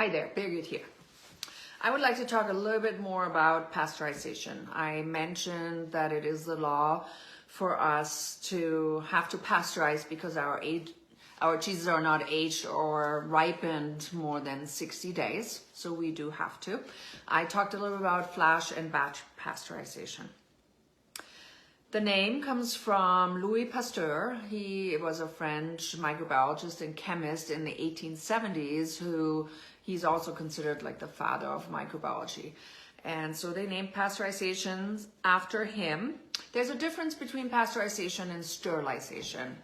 Hi there, Birgit here. I would like to talk a little bit more about pasteurization. I mentioned that it is the law for us to have to pasteurize because our cheeses are not aged or ripened more than 60 days, so we do have to. I talked a little bit about flash and batch pasteurization. The name comes from Louis Pasteur. He was a French microbiologist and chemist in the 1870s he's also considered like the father of microbiology. And so they named pasteurization after him. There's a difference between pasteurization and sterilization.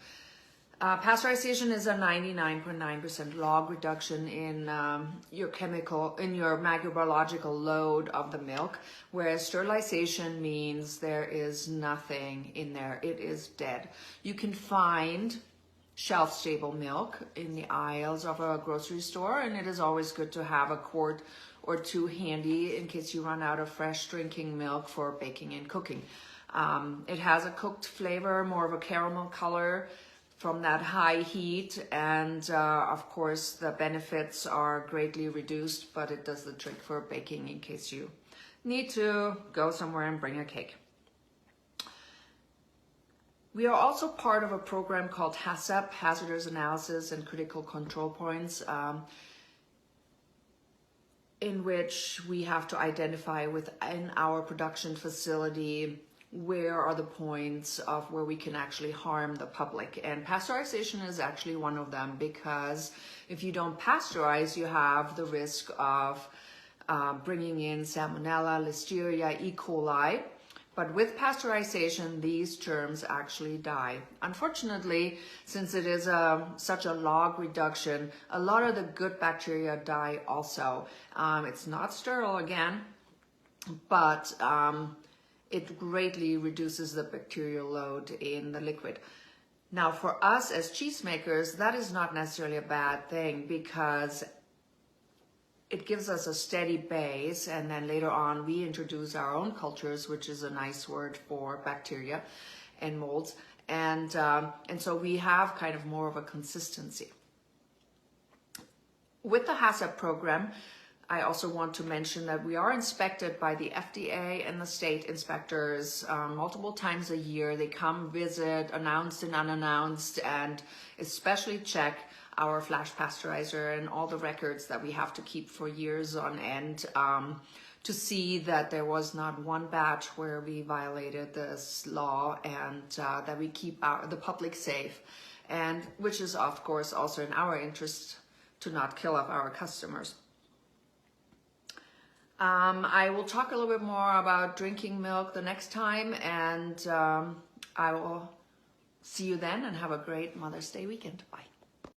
Pasteurization is a 99.9% log reduction in your microbiological load of the milk, whereas sterilization means there is nothing in there. It is dead. You can find shelf-stable milk in the aisles of a grocery store, and it is always good to have a quart or two handy in case you run out of fresh drinking milk for baking and cooking. It has a cooked flavor, more of a caramel color, from that high heat, and of course the benefits are greatly reduced, but it does the trick for baking in case you need to go somewhere and bring a cake. We are also part of a program called HACCP, Hazardous Analysis and Critical Control Points, in which we have to identify within our production facility where are the points of where we can actually harm the public. And pasteurization is actually one of them, because if you don't pasteurize, you have the risk of bringing in Salmonella, Listeria, E. coli. But with pasteurization, these germs actually die. Unfortunately, since it is such a log reduction, a lot of the good bacteria die also. It's not sterile again, but it greatly reduces the bacterial load in the liquid. Now, for us as cheesemakers, that is not necessarily a bad thing, because it gives us a steady base, and then later on we introduce our own cultures, which is a nice word for bacteria and molds, and so we have kind of more of a consistency. With the HACCP program, I also want to mention that we are inspected by the FDA and the state inspectors multiple times a year. They come visit, announced and unannounced, and especially check our flash pasteurizer and all the records that we have to keep for years on end to see that there was not one batch where we violated this law, and that we keep the public safe, and which is of course also in our interest to not kill off our customers. I will talk a little bit more about drinking milk the next time, and I will see you then, and have a great Mother's Day weekend. Bye.